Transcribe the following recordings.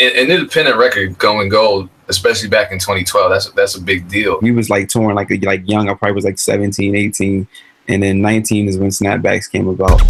an independent record going gold, especially back in 2012, that's a big deal. We was like touring like young. I probably was like 17, 18, and then 19 is when Snapbacks came about.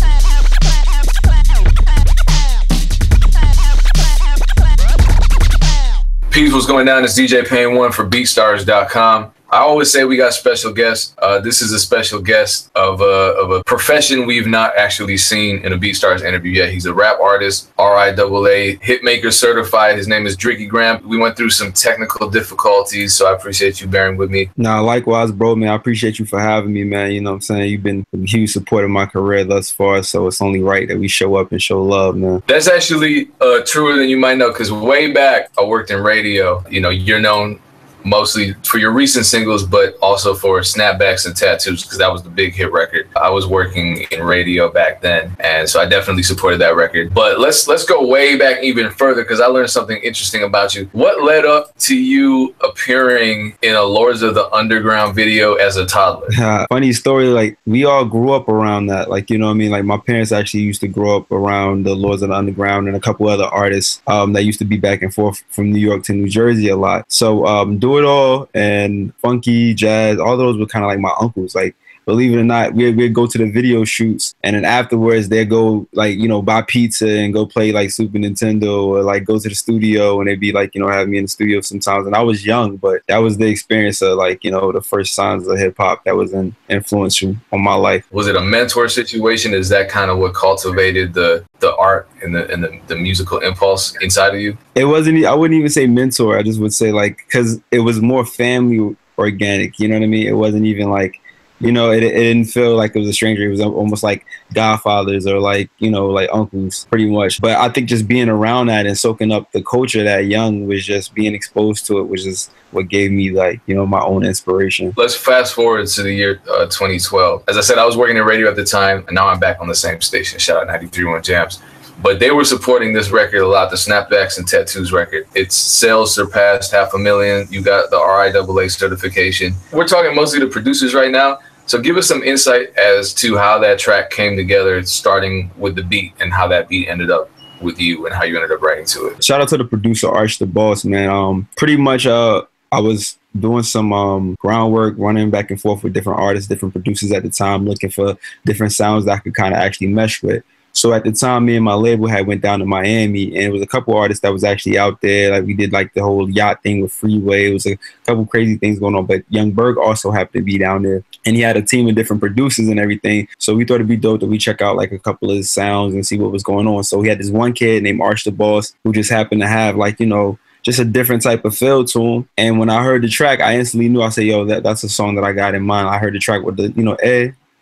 Peace, what's going down? It's DJ Payne 1 for BeatStars.com. I always say we got special guests. This is a special guest of a profession we've not actually seen in a BeatStars interview yet. He's a rap artist, RIAA, hitmaker certified. His name is Driicky Graham. We went through some technical difficulties, so I appreciate you bearing with me. Nah, likewise, bro, man. I appreciate you for having me, man. You know what I'm saying? You've been a huge support of my career thus far, so it's only right that we show up and show love, man. That's actually truer than you might know, because way back I worked in radio. You know, you're known mostly for your recent singles, but also for Snapbacks and Tattoos, because that was the big hit record. I was working in radio back then, and so I definitely supported that record. But let's go way back even further, because I learned something interesting about you. What led up to you appearing in a Lords of the Underground video as a toddler? Funny story, like we all grew up around that. Like, you know what I mean? Like my parents actually used to grow up around the Lords of the Underground and a couple other artists that used to be back and forth from New York to New Jersey a lot. So Do It All and Funky, Jazz, all those were kind of like my uncles. Like, believe it or not, we'd go to the video shoots, and then afterwards they'd go, like, you know, buy pizza and go play like Super Nintendo, or like go to the studio, and they'd be like, you know, have me in the studio sometimes. And I was young, but that was the experience of, like, you know, the first signs of hip hop that was influential on my life. Was it a mentor situation? Is that kind of what cultivated the art and the musical impulse inside of you? It wasn't, I wouldn't even say mentor. I just would say, like, because it was more family organic, you know what I mean? It wasn't even like, you know, it didn't feel like it was a stranger. It was almost like godfathers or like, you know, like uncles pretty much. But I think just being around that and soaking up the culture that young, was just being exposed to it, was just what gave me, like, you know, my own inspiration. Let's fast forward to the year 2012. As I said, I was working in radio at the time, and now I'm back on the same station. Shout out 93.1 Jams. But they were supporting this record a lot, the Snapbacks and Tattoos record. Its sales surpassed 500,000. You got the RIAA certification. We're talking mostly to producers right now. So give us some insight as to how that track came together, starting with the beat, and how that beat ended up with you and how you ended up writing to it. Shout out to the producer, Arch the Boss, man. Pretty much I was doing some groundwork, running back and forth with different artists, different producers at the time, looking for different sounds that I could kind of actually mesh with. So at the time, me and my label had went down to Miami, and it was a couple artists that was actually out there. Like, we did like the whole yacht thing with Freeway. It was a couple crazy things going on, but Young Berg also happened to be down there, and he had a team of different producers and everything. So we thought it'd be dope that we check out like a couple of his sounds and see what was going on. So he had this one kid named Arch the Boss, who just happened to have, like, you know, just a different type of feel to him. And when I heard the track, I instantly knew. I said, yo, that's a song that I got in mind. I heard the track with the, you know,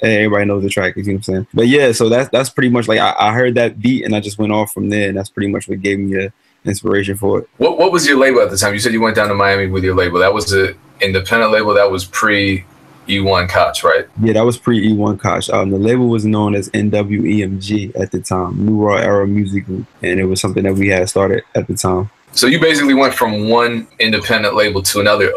everybody knows the track, you see what I'm saying? But yeah, so that's pretty much like, I heard that beat and I just went off from there, and that's pretty much what gave me the inspiration for it. What was your label at the time? You said you went down to Miami with your label. That was an independent label. That was pre-E1 Koch, right? Yeah, that was pre-E1 Koch. The label was known as NWEMG at the time, New Raw Era Music Group, and it was something that we had started at the time. So you basically went from one independent label to another.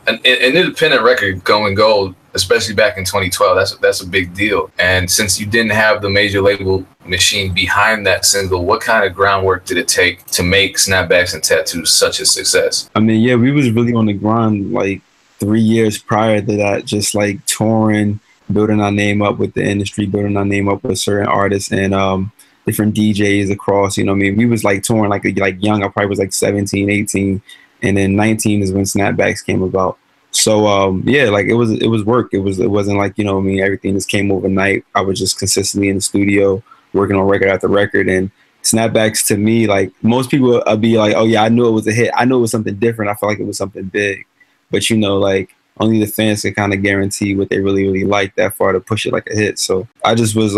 An independent record going gold, especially back in 2012, that's a big deal. And since you didn't have the major label machine behind that single, what kind of groundwork did it take to make Snapbacks and Tattoos such a success? I mean, yeah, we was really on the grind like 3 years prior to that, just like touring, building our name up with the industry, building our name up with certain artists and different DJs across, you know what I mean? We was like touring like young. I probably was like 17, 18, and then 19 is when Snapbacks came about. So yeah, like it was work. It wasn't like, you know what I mean, everything just came overnight. I was just consistently in the studio working on record after record. And Snapbacks, to me, like most people would be like, oh yeah, I knew it was a hit. I knew it was something different. I felt like it was something big. But you know, like only the fans can kind of guarantee what they really, really like that far to push it like a hit. So I just was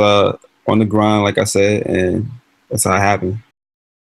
on the grind, like I said, and that's how it happened.